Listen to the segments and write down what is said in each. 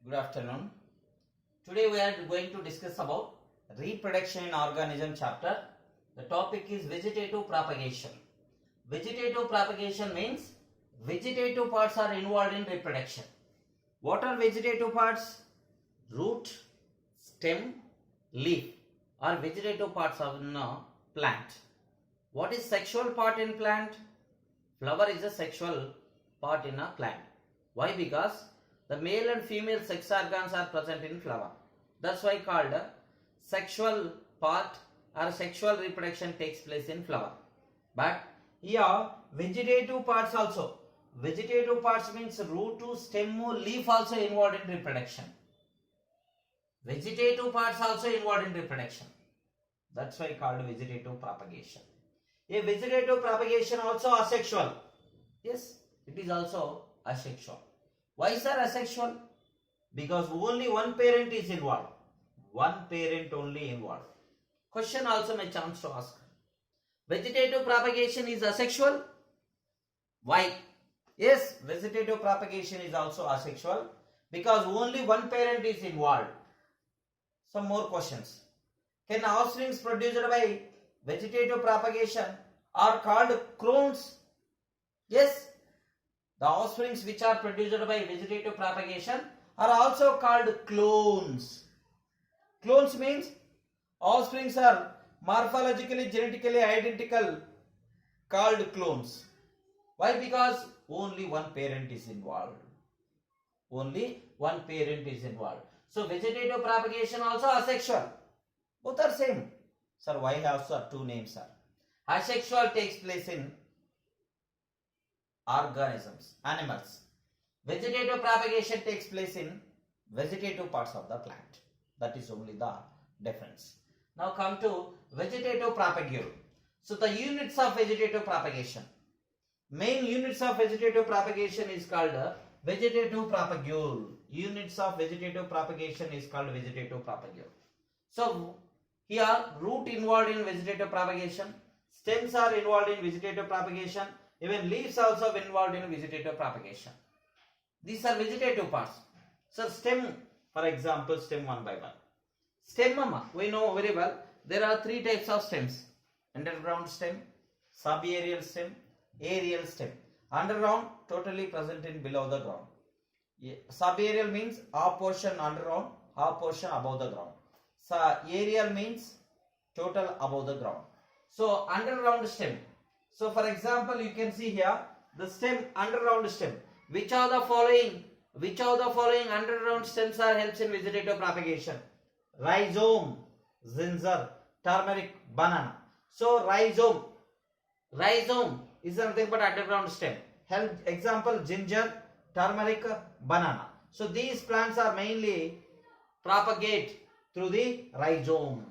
Good afternoon. Today we are going to discuss about reproduction in organism chapter. The topic is vegetative propagation. Vegetative propagation means vegetative parts are involved in reproduction. What are vegetative parts? Root, stem, leaf are vegetative parts of a plant. What is sexual part in plant? Flower is a sexual part in a plant. Why? Because the male and female sex organs are present in flower. That's why called sexual part or sexual reproduction takes place in flower. But here vegetative parts also. Vegetative parts means root, stem, leaf also involved in reproduction. Vegetative parts also involved in reproduction. That's why called vegetative propagation. A vegetative propagation also asexual. Yes, it is also asexual. Why is that asexual? Because only one parent is involved. One parent only involved. Question also may chance to ask. Vegetative propagation is asexual? Why? Yes, vegetative propagation is also asexual because only one parent is involved. Some more questions. Can offsprings produced by vegetative propagation are called clones? Yes, the offsprings which are produced by vegetative propagation are also called clones. Clones means offsprings are morphologically, genetically identical, called clones. Why? Because only one parent is involved. Only one parent is involved. So vegetative propagation also asexual. Both are same. Sir, why have sir two names, sir? Asexual takes place in organisms, animals. Vegetative propagation takes place in vegetative parts of the plant. That is only the difference. Now come to vegetative propagule. So the units of vegetative propagation. Main units of vegetative propagation is called vegetative propagule. Units of vegetative propagation is called vegetative propagule. So here root involved in vegetative propagation, stems are involved in vegetative propagation, even leaves also involved in vegetative propagation. These are vegetative parts. So stem, for example, stem one by one. Stem, we know very well, there are three types of stems. Underground stem, subaerial stem, aerial stem. Underground totally present in below the ground. Subaerial means half portion underground, half portion above the ground. So aerial means total above the ground. So underground stem. So for example, you can see here the stem, underground stem. Which of the following underground stems are helps in vegetative propagation? Rhizome, ginger, turmeric, banana. So rhizome is nothing but underground stem. Help example ginger, turmeric, banana. So these plants are mainly propagate through the rhizome.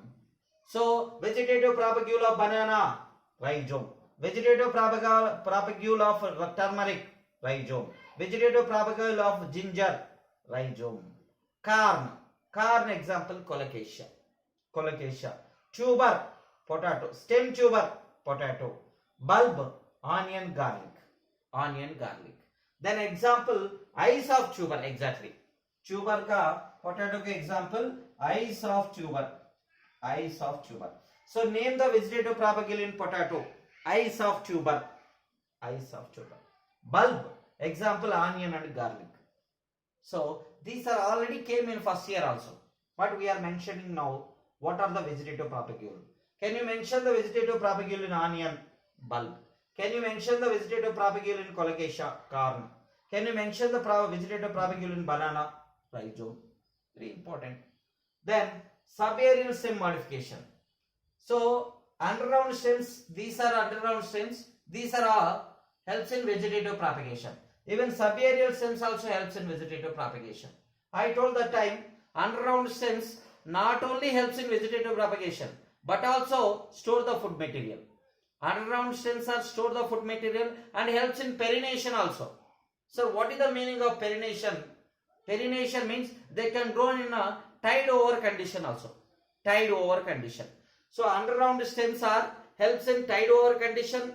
So vegetative propagule of banana, rhizome. Vegetative propagule of turmeric, rhizome. Vegetative propagule of ginger, rhizome. Corn example colocasia. Tuber, potato. Stem tuber, potato. Bulb, onion, garlic. Then example eyes of tuber, exactly. Tuber ka potato ka example eyes of tuber. So name the vegetative propagule in potato. Eyes of tuber. Bulb, example onion and garlic. So these are already came in first year also. But we are mentioning now what are the vegetative propagule. Can you mention the vegetative propagule in onion? Bulb. Can you mention the vegetative propagule in colocasia? Corn. Can you mention the vegetative propagule in banana? Rhizome. Very important. Then subaerial stem modification. So underground stems, these are underground stems. These are all helps in vegetative propagation. Even subaerial stems also helps in vegetative propagation. I told that time underground stems not only helps in vegetative propagation but also store the food material. Underground stems are store the food material and helps in perennation also. So what is the meaning of perennation? Perennation means they can grow in a tide over condition also. Tide over condition. So underground stems are helps in tide over condition.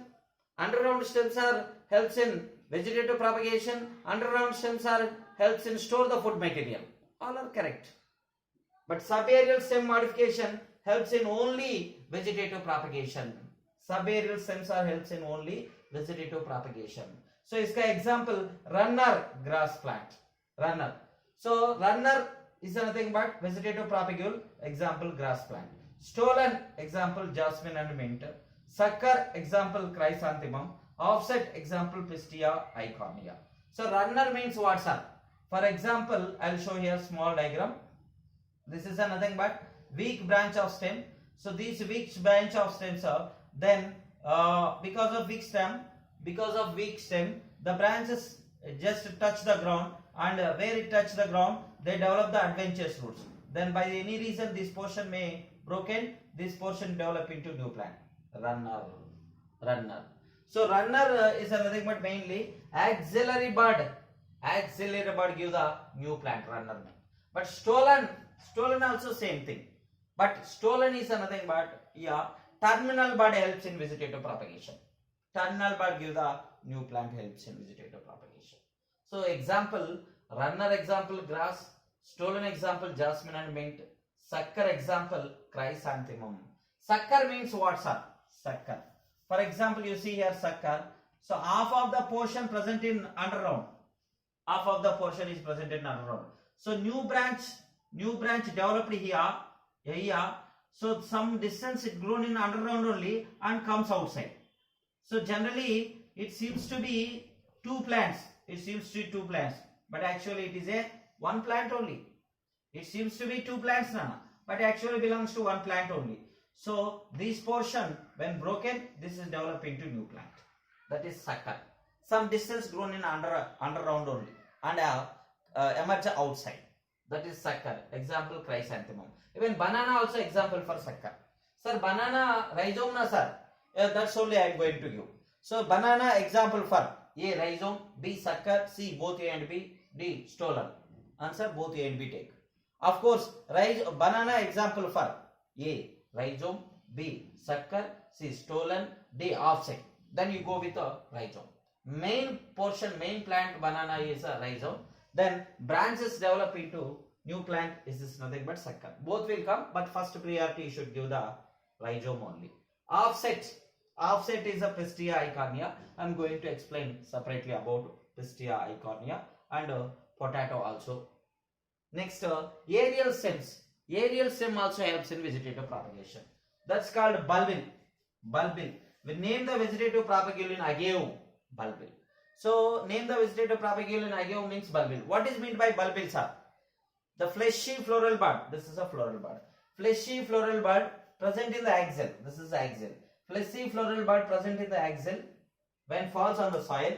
Underground stems are helps in vegetative propagation. Underground stems are helps in store the food material. All are correct. But subaerial stem modification helps in only vegetative propagation. Subaerial stems are helps in only vegetative propagation. So iska example runner grass plant. Runner. So runner is nothing but vegetative propagule. Example grass plant. Stolen example jasmine and mint. Sucker example chrysanthemum. Offset example Pistia eichhornia. So runner means what, sir? For example, I will show here small diagram. This is nothing but weak branch of stem. So these weak branch of stems are then because of weak stem, the branches just touch the ground, and where it touch the ground, they develop the adventitious roots. Then by any reason this portion may broken, this portion develop into new plant. Runner. So runner is nothing but mainly axillary bud. Axillary bud give the new plant runner. But stolen also same thing. But stolen is nothing but terminal bud helps in vegetative propagation. Terminal bud give the new plant helps in vegetative propagation. So example runner example grass, stolen example jasmine and mint, sucker example chrysanthemum. Sucker means what, sir? Sucker. For example, you see here sucker. So half of the portion present in underground. Half of the portion is present in underground. So new branch developed here. So some distance it grown in underground only and comes outside. So generally it seems to be two plants. But actually it is a one plant only. It seems to be two plants now, but actually belongs to one plant only. So this portion when broken, this is developed into new plant. That is sucker. Some distance grown in underground only and emerge outside. That is sucker. Example chrysanthemum. Even banana also example for sucker. Sir, banana rhizome na sir. That's only I am going to give. So banana example for A rhizome, B sucker, C both A and B, D stolen. Answer both A and B take. Of course, banana example for A rhizome, B sucker, C stolen, D offset. Then you go with a rhizome. Main plant banana is a rhizome. Then branches develop into new plant is this nothing but sucker. Both will come, but first priority you should give the rhizome only. Offset is a Pistia eichhornia. I am going to explain separately about Pistia eichhornia and potato also. Next, aerial stems. Aerial stem also helps in vegetative propagation. That's called bulbil. We name the vegetative propagule in agave. Bulbil. So name the vegetative propagule in agave means bulbil. What is meant by bulbil, sir? The fleshy floral bud. This is a floral bud. Fleshy floral bud present in the axil. This is the axil. Fleshy floral bud present in the axil when falls on the soil,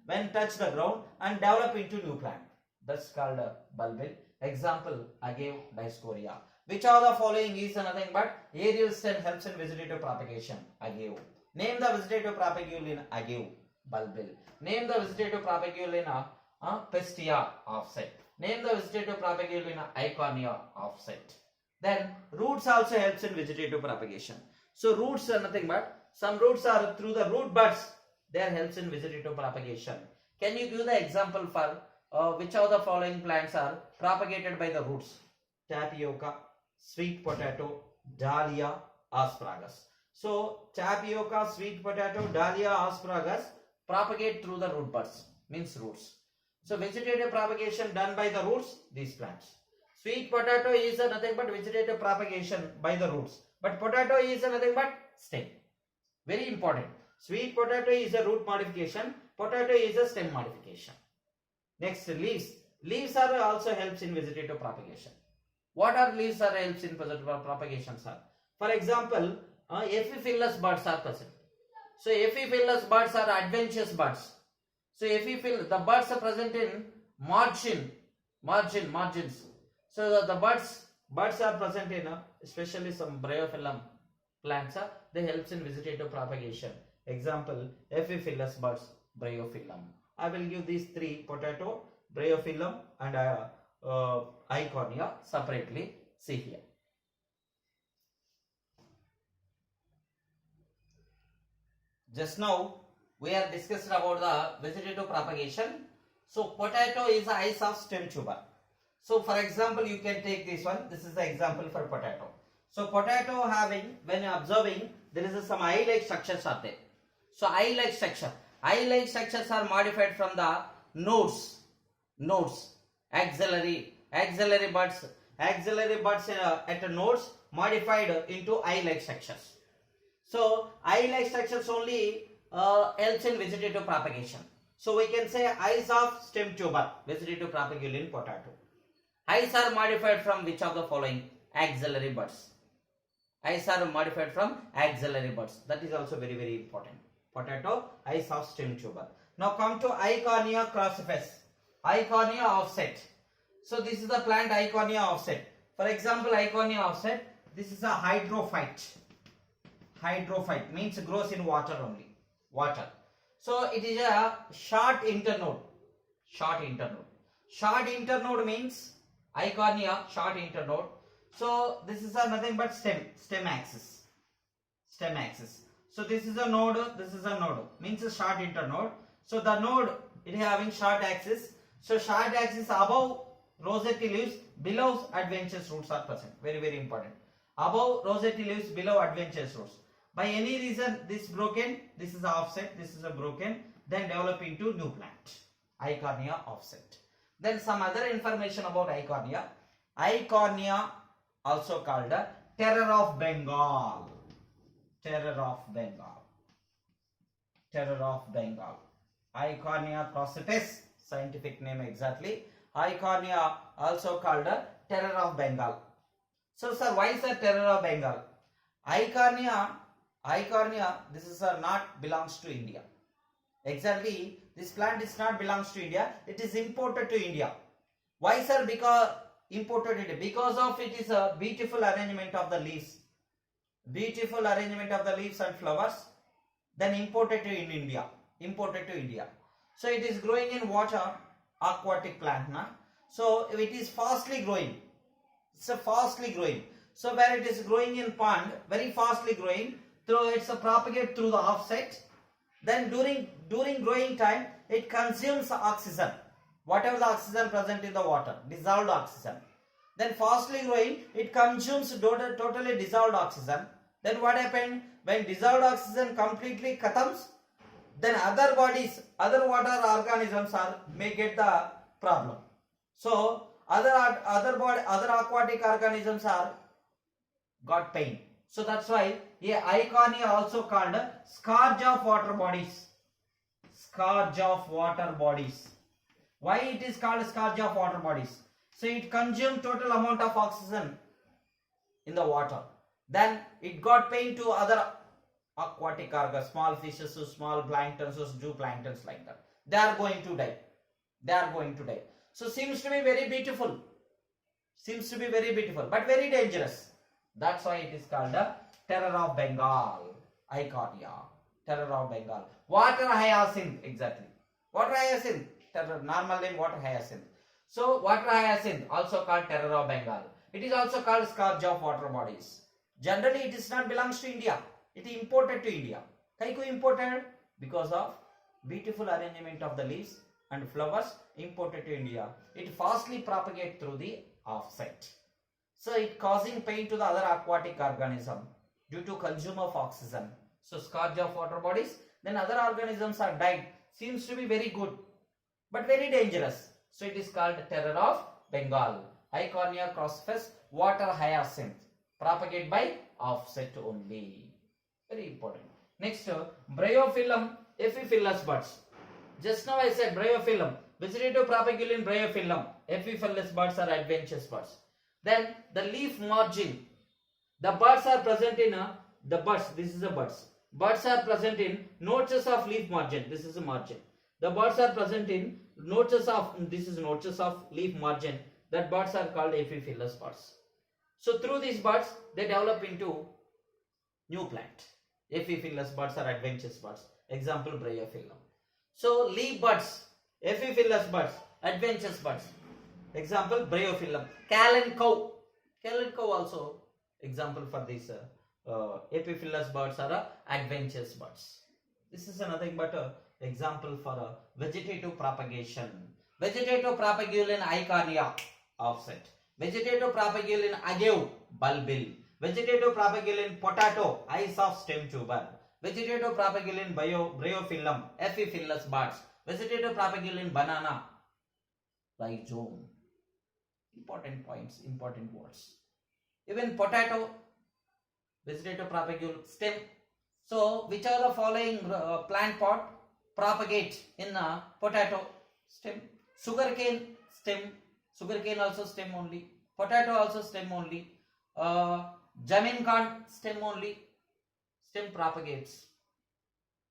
when touch the ground and develop into new plant. That's called bulbil. Example agave dioscorea. Which of the following is nothing but aerial stem helps in vegetative propagation? Agave. Name the vegetative propagule in agave. Bulbil. Name the vegetative propagule in Pistia offset. Name the vegetative propagule in eichhornia offset. Then roots also helps in vegetative propagation. So roots are nothing but some roots are through the root buds. They are helps in vegetative propagation. Can you give the example for which of the following plants are propagated by the roots? Tapioca, sweet potato, dahlia, asparagus. So tapioca, sweet potato, dahlia, asparagus propagate through the root buds, means roots. So vegetative propagation done by the roots, these plants. Sweet potato is nothing but vegetative propagation by the roots. But potato is nothing but stem. Very important. Sweet potato is a root modification. Potato is a stem modification. Next, leaves. Leaves are also helps in vegetative propagation. What are leaves are helps in vegetative propagation, sir? For example, epiphyllous buds are present. So epiphyllous buds are adventitious buds. So the buds are present in margins. So the buds are present in especially some bryophyllum plants. They helps in vegetative propagation. Example, epiphyllous buds, bryophyllum. I will give these three: potato, bryophyllum, and eichhornia separately. See here. Just now we are discussed about the vegetative propagation. So potato is the eyes of stem tuber. So for example, you can take this one. This is the example for potato. So potato having, when observing, there is some eye-like structures are there. So eye-like structures are modified from the nodes, axillary buds at the nodes modified into eye-like structures. So eye-like structures only helps in vegetative propagation. So we can say eyes of stem tuber, vegetative propagule in potato. Eyes are modified from which of the following? Axillary buds. Eyes are modified from axillary buds. That is also very, very important. Potato, eyes of stem tuber. Now come to eye cornea crucifix. Eye cornea offset. So this is the plant eye cornea offset. For example, eye cornea offset. This is a hydrophyte. Hydrophyte means grows in water only. Water. So it is a short internode. Short internode means eye cornea, short internode. So this is nothing but stem axis. So this is a node, means a short internode. So the node, it is having short axis. So short axis above rosette leaves, below adventitious roots are present. Very, very important. Above rosette leaves, below adventitious roots. By any reason this broken, this is offset, this is a broken, then develop into new plant. Eye cornea offset. Then some other information about eye cornea. Eye cornea also called terror of Bengal. Eye cornea crucifix, scientific name exactly. Eye cornea also called terror of Bengal. So sir, why is that terror of Bengal? Eye cornea, this is not belongs to India. Exactly, this plant is not belongs to India. It is imported to India. Why sir? Because imported it because of it is a beautiful arrangement of the leaves. And flowers. Then imported to India. So it is growing in water, aquatic plant. So it is fastly growing. So where it is growing in pond, very fastly growing. So it's propagate through the offset. Then during growing time, it consumes oxygen. Whatever the oxygen present in the water, dissolved oxygen. Then fastly growing, it consumes totally dissolved oxygen. Then what happened? When dissolved oxygen completely comes, then other water organisms may get the problem. So other aquatic organisms got pain. So that's why eye cornea also called scourge of water bodies. Why it is called scourge of water bodies? So it consumed total amount of oxygen in the water. Then it got pain to other aquatic organisms, small fishes, small planktons, zooplanktons like that. They are going to die. So seems to be very beautiful, but very dangerous. That's why it is called the terror of Bengal. Eye cornea, terror of Bengal. Water hyacinth, exactly. Water hyacinth, normal name water hyacinth. So water hyacinth also called terror of Bengal. It is also called scourge of water bodies. Generally it is not belongs to India. It is imported to India. Why imported? Because of beautiful arrangement of the leaves and flowers imported to India. It fastly propagates through the offset. So it causing pain to the other aquatic organism due to consume of oxygen. So scourge of water bodies. Then other organisms are died. Seems to be very good, but very dangerous. So it is called terror of Bengal. Eye cornea crucifix, water hyacinth. Propagate by offset only. Very important. Next, bryophyllum epiphyllous buds. Just now I said bryophyllum. Vegetative propagule in bryophyllum. Epiphyllous buds are adventitious buds. Then the leaf margin. The buds are present in the buds. This is the buds. Buds are present in notches of leaf margin. This is a margin. The buds are present in notches of, this is notches of leaf margin. That buds are called epiphyllous buds. So through these buds, they develop into new plant. Epiphyllous buds are adventitious buds. Example, bryophyllum. So leaf buds, epiphyllous buds, adventitious buds. Example, bryophyllum. Cow. Cow also example for this epiphyllous buds are adventitious buds. This is nothing but example for vegetative propagation. Vegetative propagule in Eichornia, offset. Vegetative propagule in agave, bulbil. Vegetative propagule in potato, eyes of stem tuber. Vegetative propagule in bryophyllum, epiphyllous buds. Vegetative propagule in banana, rhizome. Important points, important words. Even potato, vegetative propagule, stem. So, which are the following plant pot propagate in potato? Stem. Sugarcane, stem. Sugarcane also stem only. Potato also stem only. Jamin corn, stem only. Stem propagates.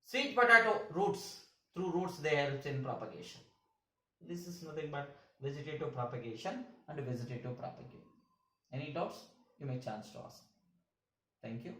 Sweet potato, roots. Through roots they help in propagation. This is nothing but vegetative propagation and vegetative propagate. Any doubts? You may chance to ask. Thank you.